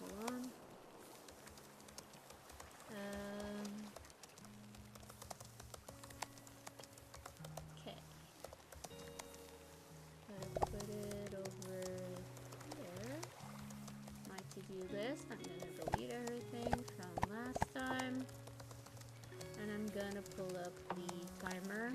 Hold on. Okay. Gotta put it over here. My to-do list. I'm gonna delete everything from last time. And I'm gonna pull up the timer.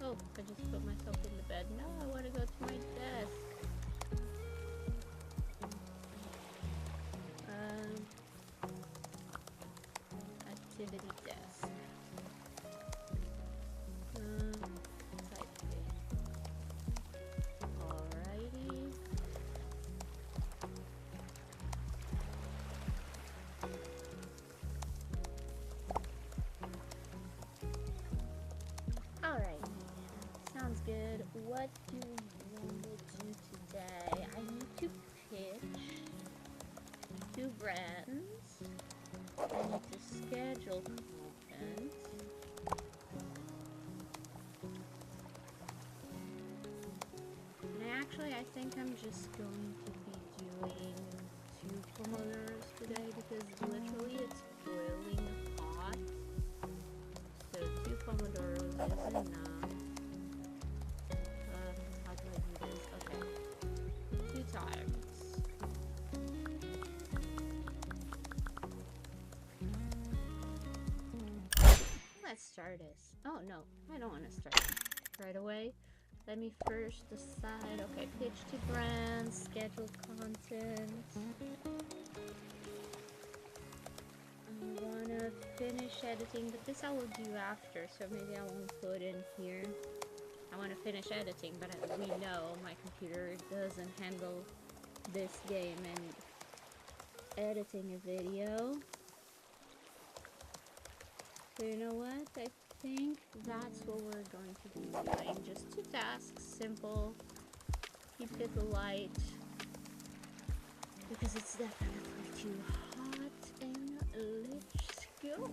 Oh, I just put myself in the bed. No, I want to go to my desk. Activity desk. Type Alrighty. Alright. Sounds good. What do we want to do today? I need to pitch 2 brands. I need to schedule content. And actually, I think I'm just going to be doing 2 pomodoros today because literally it's boiling hot. So 2 pomodoros is enough. How do I do this? Okay. 2 times. Let's start this. Oh no, I don't want to start right away. Let me first decide. Okay, pitch to brands, schedule content. I wanna finish editing, but this I will do after, so maybe I won't put in here. I want to finish editing, but we know my computer doesn't handle this game and editing a video. So you know what? I think that's what we're going to be doing. Just 2 tasks, simple. Keep it light because it's definitely too hot. And let's go.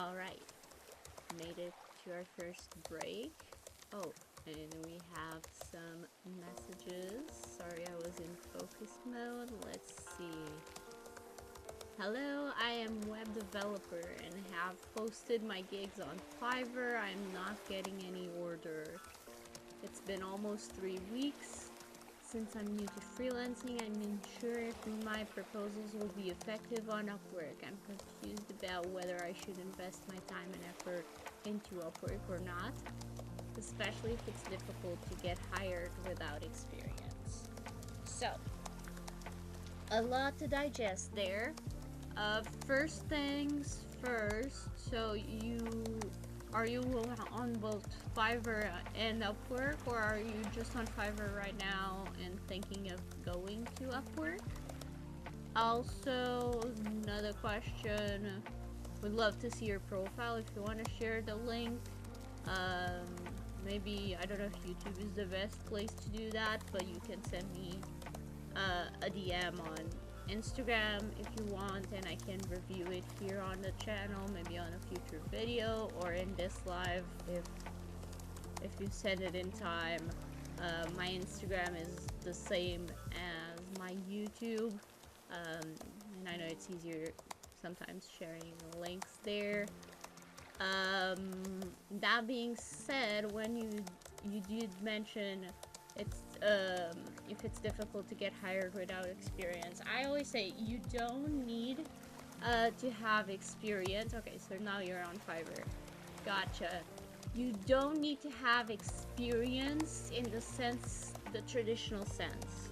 Alright, made it to our first break. Oh, and we have some messages. Sorry, I was in focus mode. Let's see. Hello, I am web developer and have posted my gigs on Fiverr. I'm not getting any order. It's been almost 3 weeks. Since I'm new to freelancing, I'm unsure if my proposals will be effective on Upwork. I'm confused about whether I should invest my time and effort into Upwork or not, especially if it's difficult to get hired without experience. So, a lot to digest there. First things first, so are you on both Fiverr and Upwork, or are you just on Fiverr right now and thinking of going to Upwork? Also, another question, would love to see your profile if you want to share the link. Maybe, I don't know if YouTube is the best place to do that, but you can send me a DM on Instagram if you want, and I can review it here on the channel, maybe on a future video or in this live if you send it in time. My Instagram is the same as my YouTube, and I know it's easier sometimes sharing links there. That being said, when you did mention it's if it's difficult to get hired without experience, I always say you don't need to have experience. Okay, so now you're on Fiverr. Gotcha. You don't need to have experience in the traditional sense.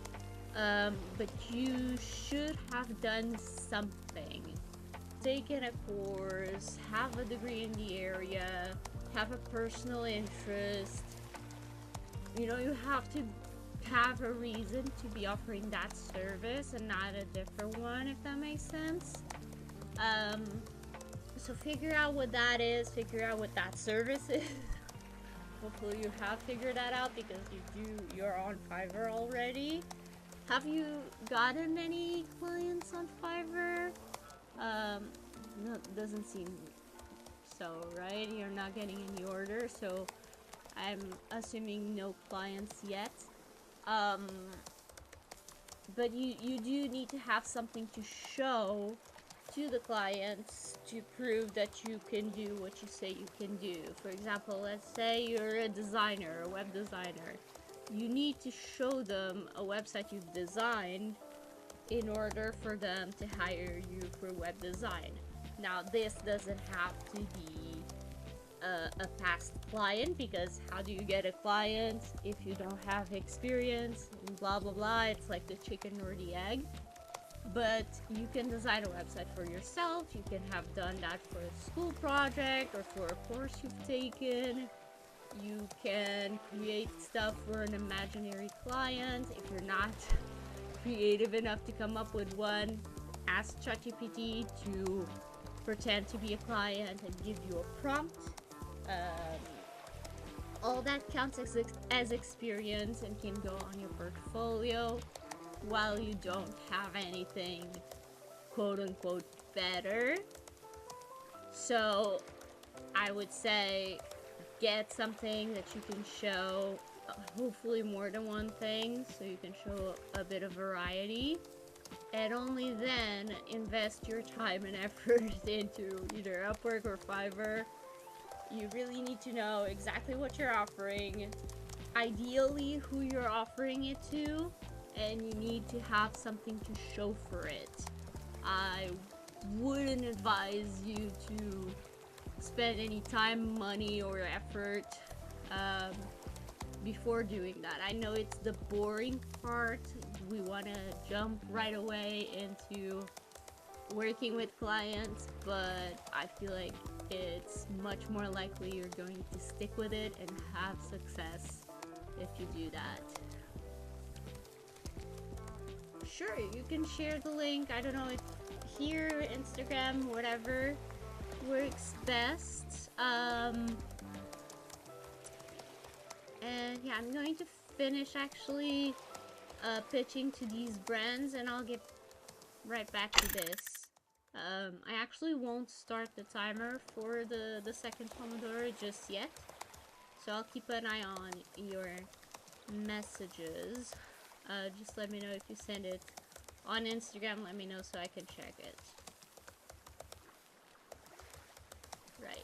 But you should have done something. Taken a course, have a degree in the area, have a personal interest. You know, you have to have a reason to be offering that service and not a different one, if that makes sense. So figure out what that is, figure out what that service is. Hopefully you have figured that out, because you're on Fiverr already. Have you gotten any clients on Fiverr? No, doesn't seem so, right? You're not getting any orders, so I'm assuming no clients yet. But you do need to have something to show to the clients to prove that you can do what you say you can do. For example, let's say you're a designer, a web designer. You need to show them a website you've designed in order for them to hire you for web design. Now, this doesn't have to be a past client, because how do you get a client if you don't have experience, blah blah blah. It's like the chicken or the egg. But you can design a website for yourself. You can have done that for a school project or for a course you've taken. You can create stuff for an imaginary client. If you're not creative enough to come up with one, ask ChatGPT to pretend to be a client and give you a prompt. All that counts as experience and can go on your portfolio while you don't have anything quote unquote better. So I would say get something that you can show, hopefully more than one thing, so you can show a bit of variety, and only then invest your time and effort into either Upwork or Fiverr. You really need to know exactly what you're offering, ideally who you're offering it to, and you need to have something to show for it. I wouldn't advise you to spend any time, money, or effort before doing that. I know it's the boring part. We want to jump right away into working with clients, but I feel like it's much more likely you're going to stick with it and have success if you do that. Sure, you can share the link. I don't know if here, Instagram, whatever works best. And yeah, I'm going to finish actually pitching to these brands, and I'll get right back to this. I actually won't start the timer for the second Pomodoro just yet. So I'll keep an eye on your messages. Just let me know if you send it on Instagram. Let me know so I can check it. Right.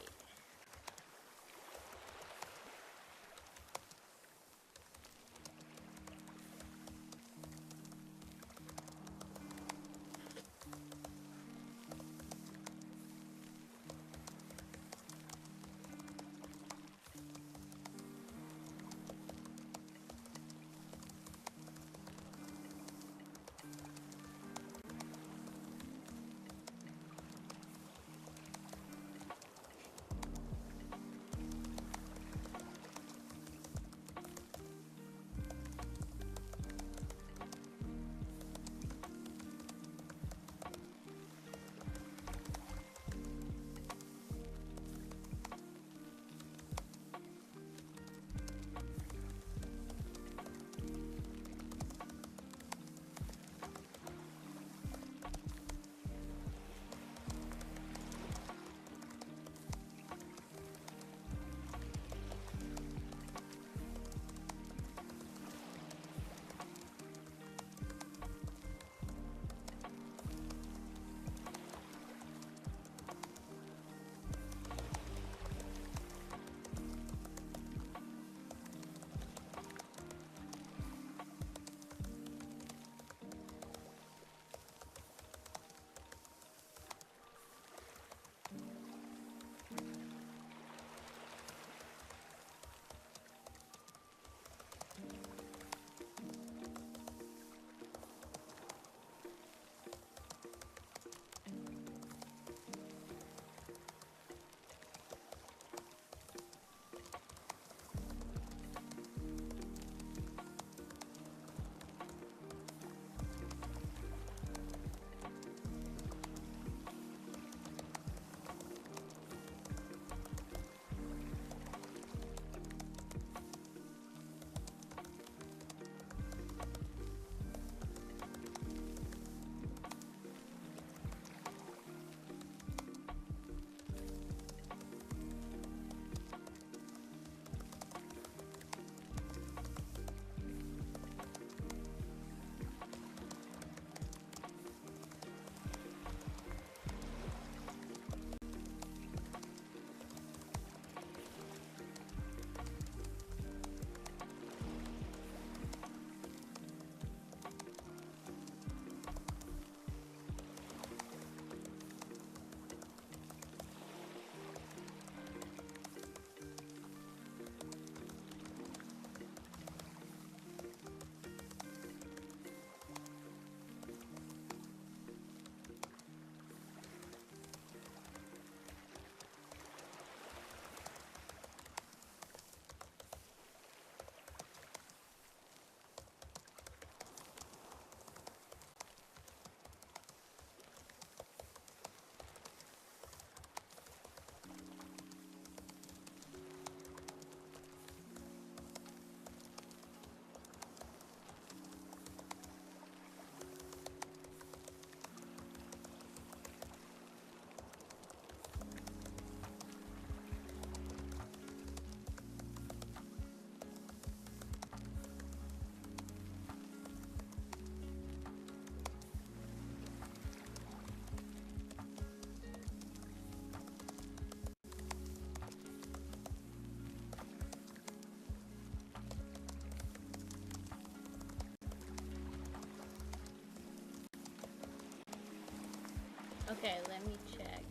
Okay, let me check.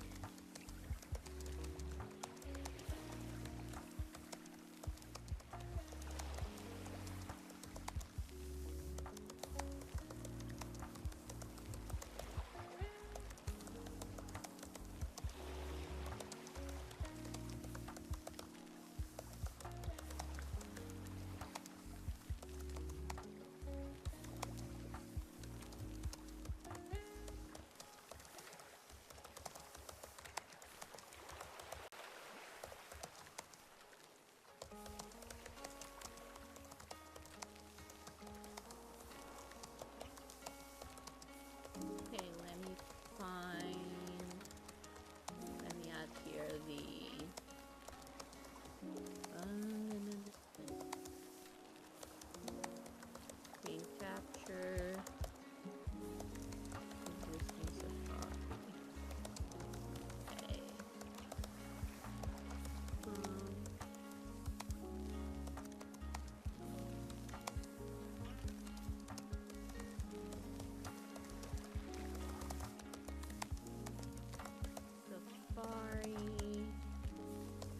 Safari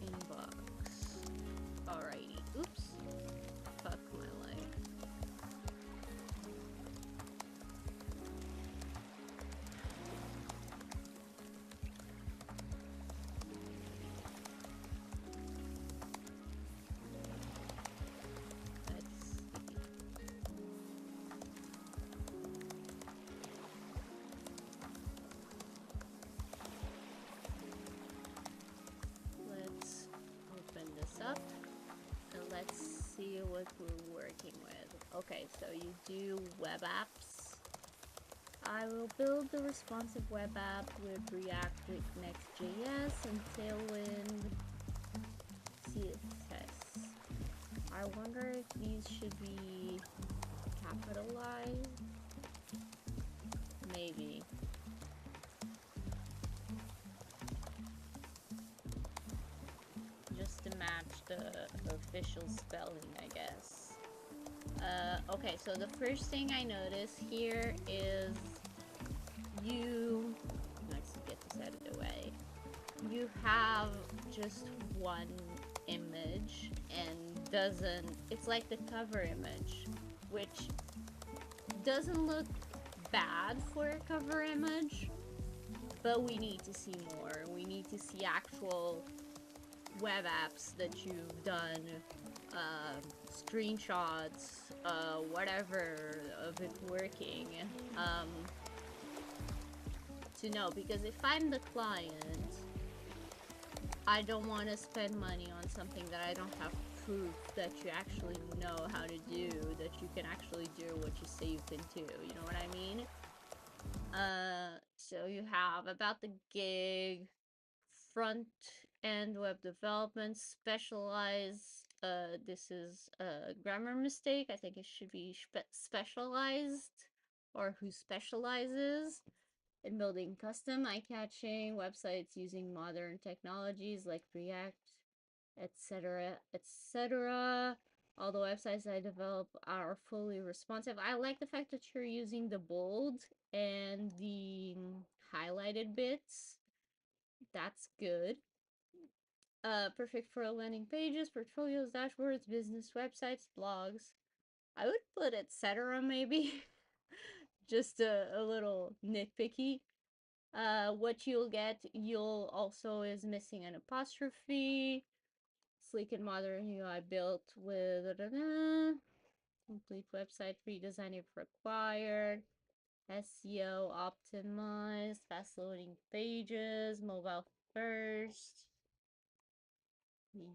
inbox. Alrighty. Oops. Fuck my life. Let's see. Let's open this up and let's see what we're working with. Okay, so you do web apps. I will build the responsive web app with React with Next.js and Tailwind CSS. I wonder if these should be capitalized. Maybe. Just to match the official spelling, I guess. Okay, so the first thing I notice here is let's get this out of the way. You have just one image and it's like the cover image, which doesn't look bad for a cover image, but we need to see more. We need to see actual web apps that you've done, screenshots, whatever of it working, to know, because if I'm the client, I don't want to spend money on something that I don't have proof that you actually know how to do, that you can actually do what you say you can do, you know what I mean? So you have about the gig, front end web development, specialized, this is a grammar mistake, I think it should be specialized, or who specializes in building custom eye-catching websites using modern technologies like React, etc., etc. All the websites I develop are fully responsive. I like the fact that you're using the bold and the highlighted bits. That's good. Perfect for landing pages, portfolios, dashboards, business websites, blogs. I would put etc. maybe. Just a little nitpicky. What you'll also is missing an apostrophe. Sleek and modern UI built with complete website redesign if required. SEO optimized, fast loading pages, mobile first.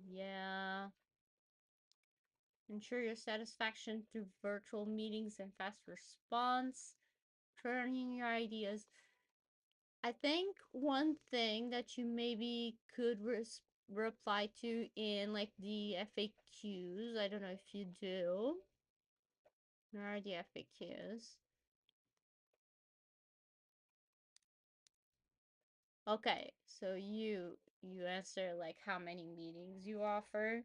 Yeah. Ensure your satisfaction through virtual meetings and fast response. Turning your ideas. I think one thing that you maybe could reply to in like the FAQs, I don't know if you do. Where are the FAQs? Okay, so you answer like how many meetings you offer.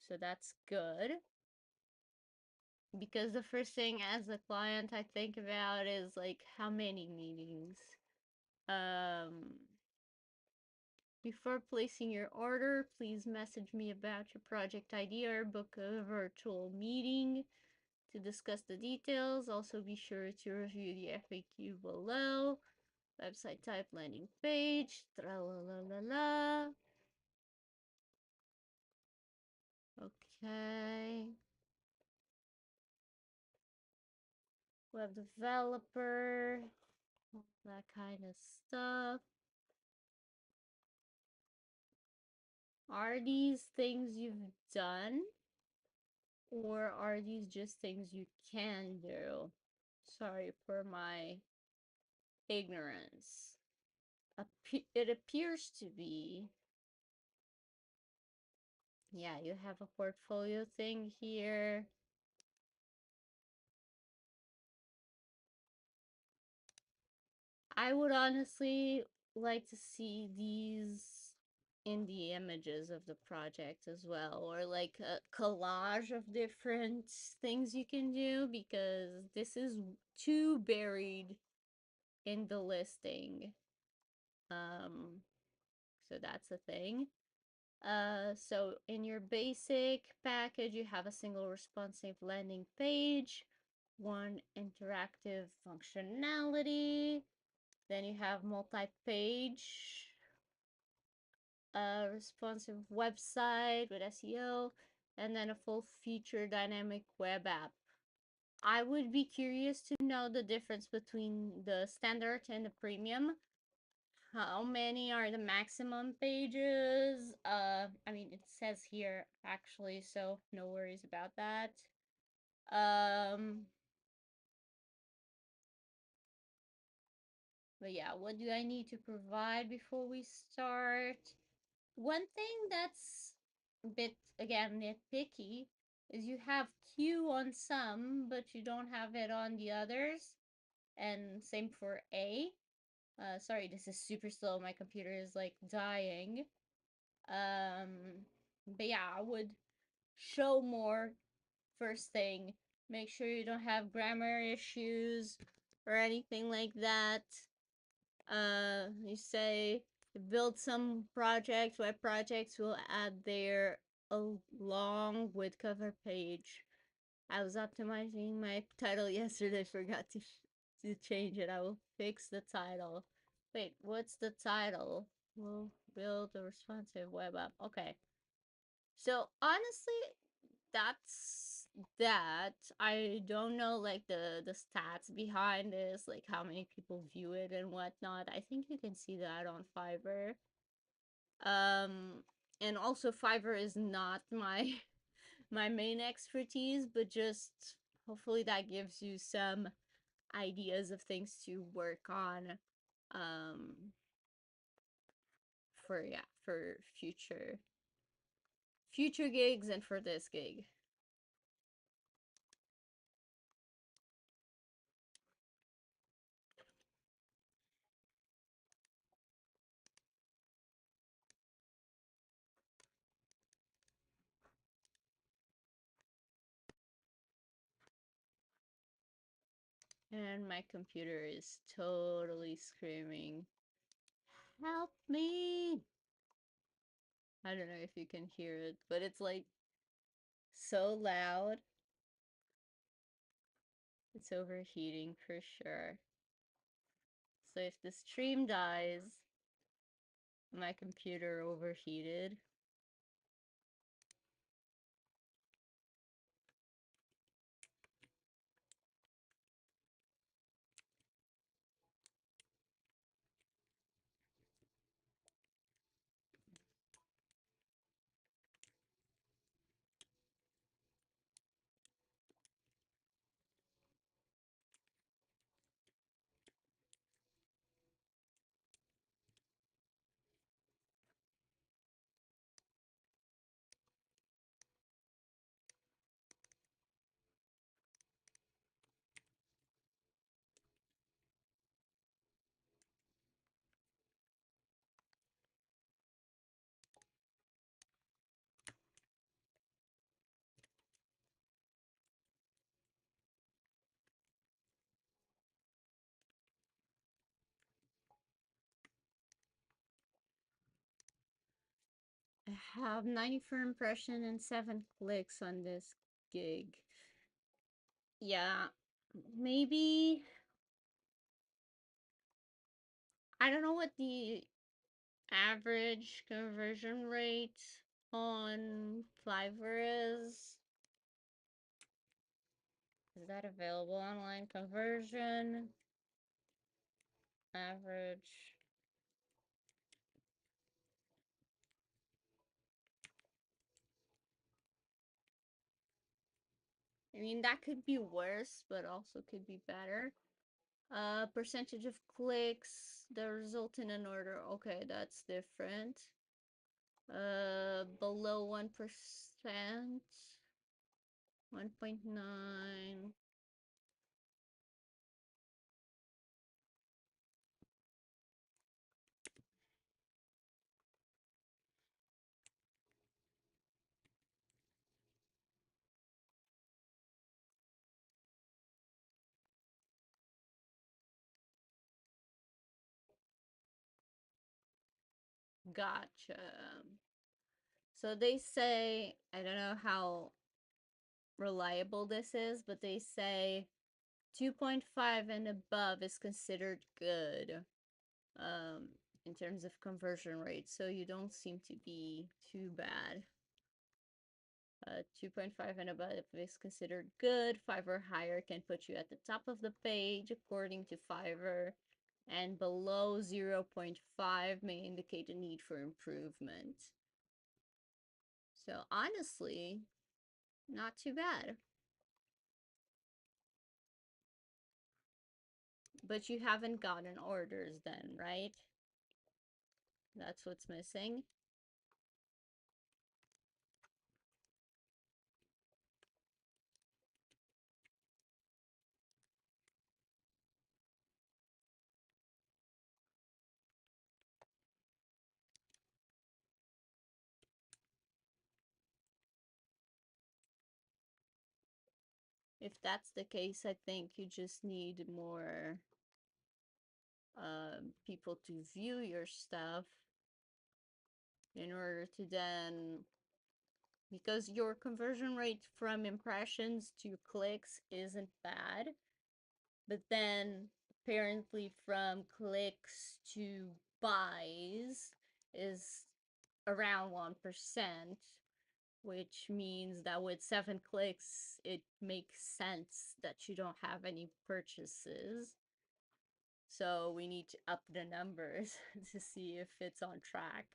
So that's good. Because the first thing as a client I think about is like how many meetings. Before placing your order, please message me about your project idea or book a virtual meeting to discuss the details. Also be sure to review the FAQ below. Website type, landing page, tra la la la la. Okay. Web developer, that kind of stuff. Are these things you've done? Or are these just things you can do? Sorry for my ignorance. It appears to be. Yeah, you have a portfolio thing here. I would honestly like to see these in the images of the project as well, or like a collage of different things you can do, because this is too buried in the listing. Um, so that's a thing. So in your basic package, you have a single responsive landing page, one interactive functionality, then you have multi-page responsive website with SEO, and then a full feature dynamic web app. I would be curious to know the difference between the standard and the premium. How many are the maximum pages? I mean, it says here actually, so no worries about that. But yeah, what do I need to provide before we start? One thing that's a bit, again, nitpicky is you have Q on some, but you don't have it on the others. And same for A. Sorry, this is super slow. My computer is like dying. But yeah, I would show more first thing. Make sure you don't have grammar issues or anything like that. You say build some projects, web projects, will add there along with cover page. I was optimizing my title yesterday, forgot to change it. I will fix the title. Wait, what's the title? We'll build a responsive web app. Okay. So honestly, that's that. I don't know like the stats behind this, like how many people view it and whatnot. I think you can see that on Fiverr. And also Fiverr is not my my main expertise, but just hopefully that gives you some ideas of things to work on for yeah, for future gigs and for this gig. And my computer is totally screaming, "Help me!" I don't know if you can hear it, but it's like so loud. It's overheating for sure. So if the stream dies, my computer overheated. I have 94 impression and 7 clicks on this gig. Yeah, maybe I don't know what the average conversion rate on Fiverr is. Is that available online? Conversion average. I mean, that could be worse, but also could be better. Percentage of clicks that result in an order. Okay, that's different. Below 1%. 1.9. Gotcha. So they say, I don't know how reliable this is, but they say 2.5 and above is considered good um, in terms of conversion rate. So you don't seem to be too bad. 2.5 and above is considered good. 5 or higher can put you at the top of the page according to Fiverr, and below 0.5 may indicate a need for improvement. So honestly, not too bad. But you haven't gotten orders then, right? That's what's missing. If that's the case, I think you just need more people to view your stuff in order to then, because your conversion rate from impressions to clicks isn't bad, but then apparently from clicks to buys is around 1%, which means that with 7 clicks, it makes sense that you don't have any purchases. So we need to up the numbers to see if it's on track.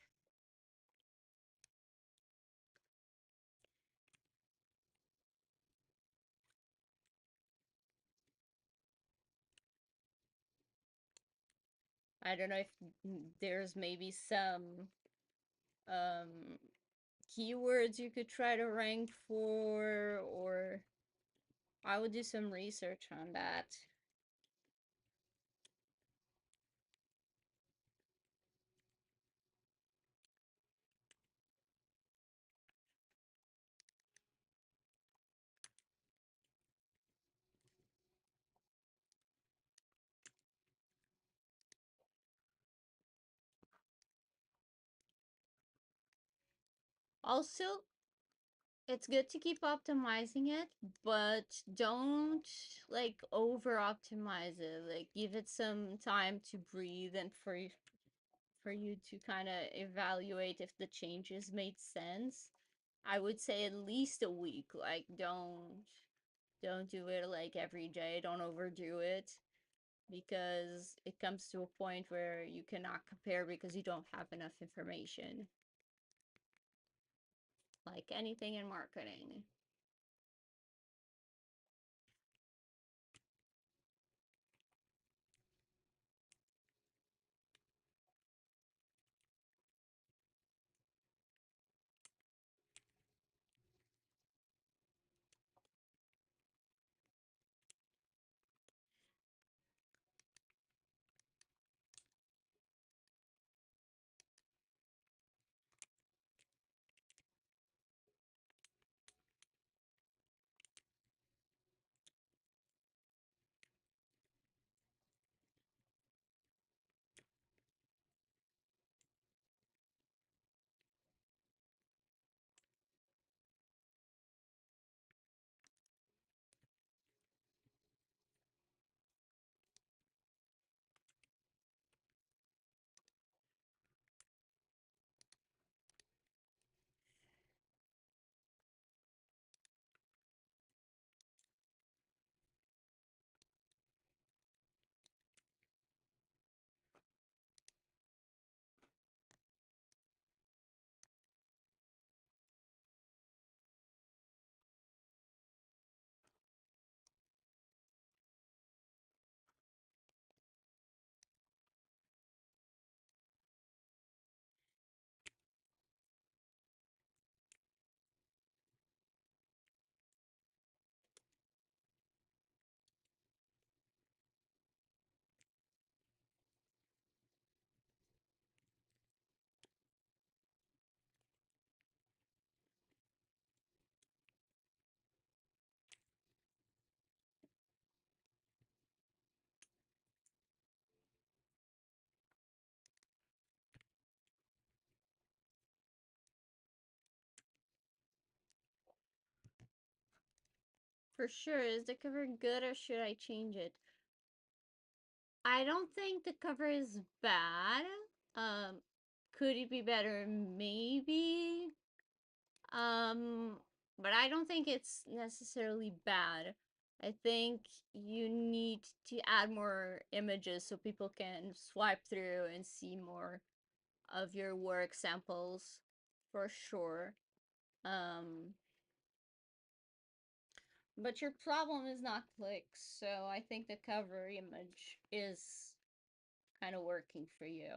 I don't know if there's maybe some um, keywords you could try to rank for, or I would do some research on that. Also, it's good to keep optimizing it, but don't like over optimize it. Like give it some time to breathe and for you to kind of evaluate if the changes made sense. I would say at least a week. Like don't do it like every day. Don't overdo it because it comes to a point where you cannot compare because you don't have enough information. Like anything in marketing. For sure. Is the cover good or should I change it? I don't think the cover is bad. Um, could it be better? Maybe. Um, but I don't think it's necessarily bad. I think you need to add more images so people can swipe through and see more of your work samples for sure. Um, but your problem is not clicks, so I think the cover image is kind of working for you.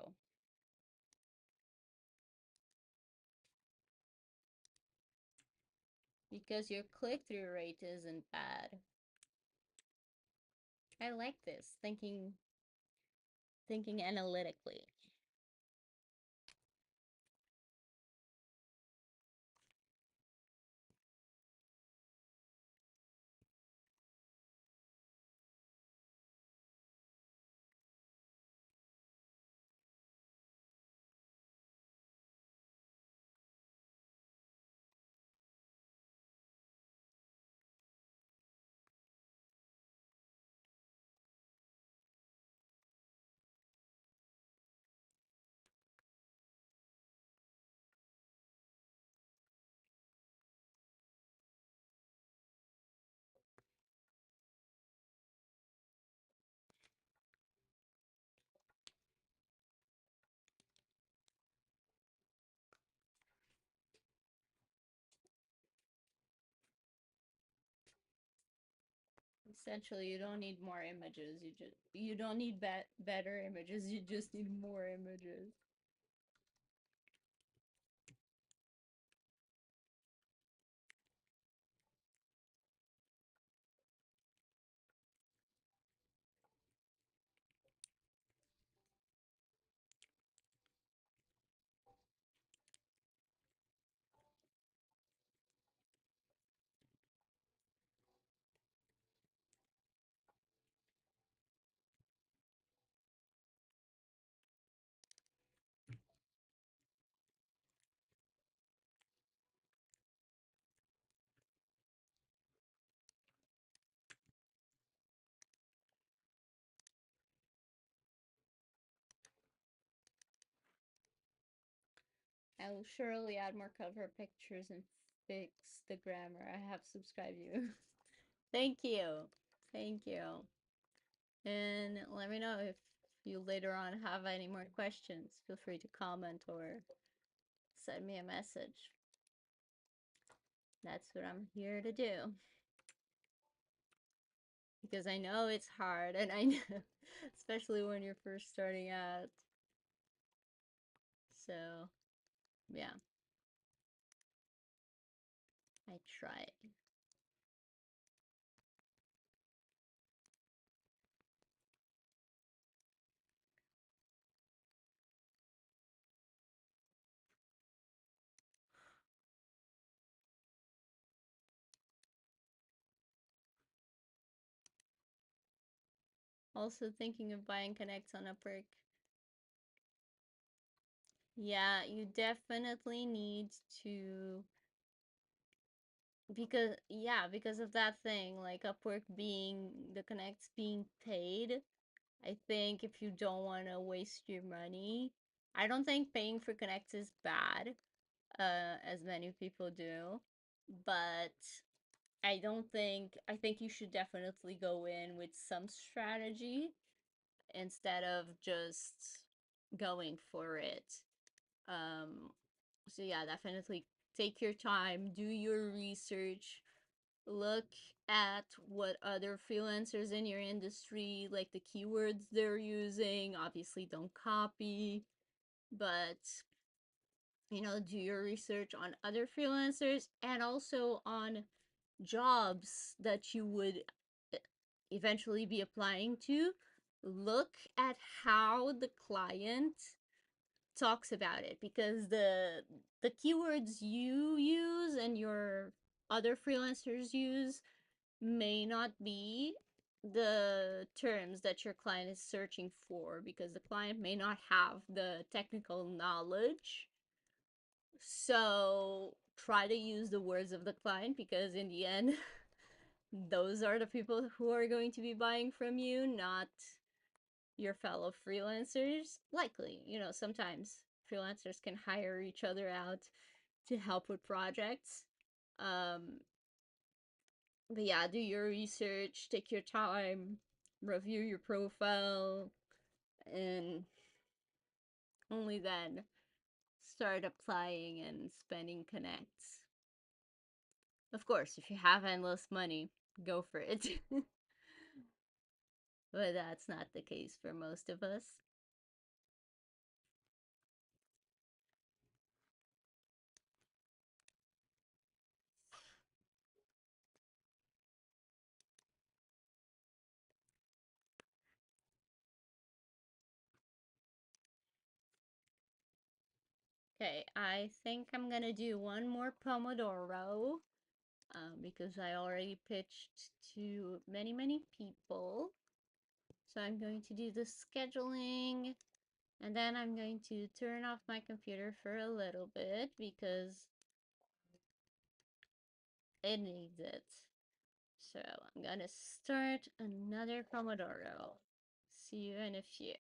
Because your click-through rate isn't bad. I like this, thinking analytically. Essentially, you don't need more images. You don't need better images. You just need more images. I will surely add more cover pictures and fix the grammar. I have subscribed you. Thank you. Thank you. And let me know if you later on have any more questions. Feel free to comment or send me a message. That's what I'm here to do. Because I know it's hard, and I know, especially when you're first starting out. So, yeah, I try. Also thinking of buying Connects on Upwork. Yeah, you definitely need to, because of that thing, like Upwork being the Connects being paid. I think if you don't want to waste your money, I don't think paying for Connects is bad, as many people do, but I think you should definitely go in with some strategy instead of just going for it. Um, so yeah, definitely take your time, do your research, look at what other freelancers in your industry, like the keywords they're using. Obviously, don't copy, but do your research on other freelancers and also on jobs that you would e- eventually be applying to. Look at how the client talks about it, because the keywords you use and your other freelancers use may not be the terms that your client is searching for, because the client may not have the technical knowledge. So try to use the words of the client, because in the end those are the people who are going to be buying from you, not your fellow freelancers. Likely, sometimes freelancers can hire each other out to help with projects. Um, but yeah, do your research, take your time, review your profile, and only then start applying and spending connects. Of course, if you have endless money, go for it. But that's not the case for most of us. Okay, I think I'm gonna do one more pomodoro because I already pitched to many, many people. So I'm going to do the scheduling, and then I'm going to turn off my computer for a little bit because it needs it. So I'm gonna start another pomodoro. See you in a few.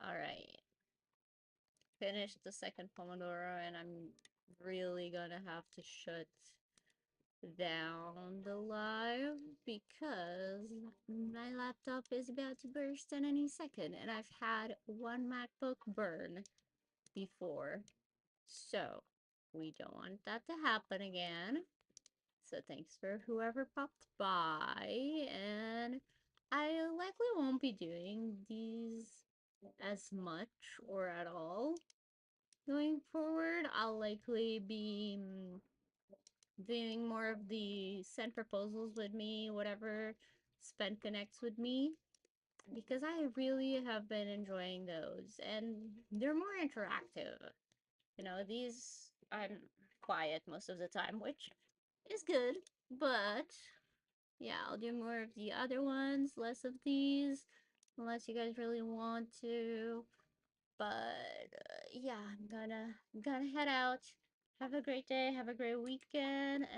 Alright. Finished the second Pomodoro, and I'm really gonna have to shut down the live because my laptop is about to burst at any second, and I've had one MacBook burn before. So, we don't want that to happen again. So thanks for whoever popped by, and I likely won't be doing these as much or at all going forward. I'll likely be doing more of the send proposals with me, whatever spend connects with me, because I really have been enjoying those, and they're more interactive. You know, these I'm quiet most of the time, which is good, but yeah, I'll do more of the other ones, less of these, unless you guys really want to. But yeah, I'm gonna head out. Have a great day. Have a great weekend, and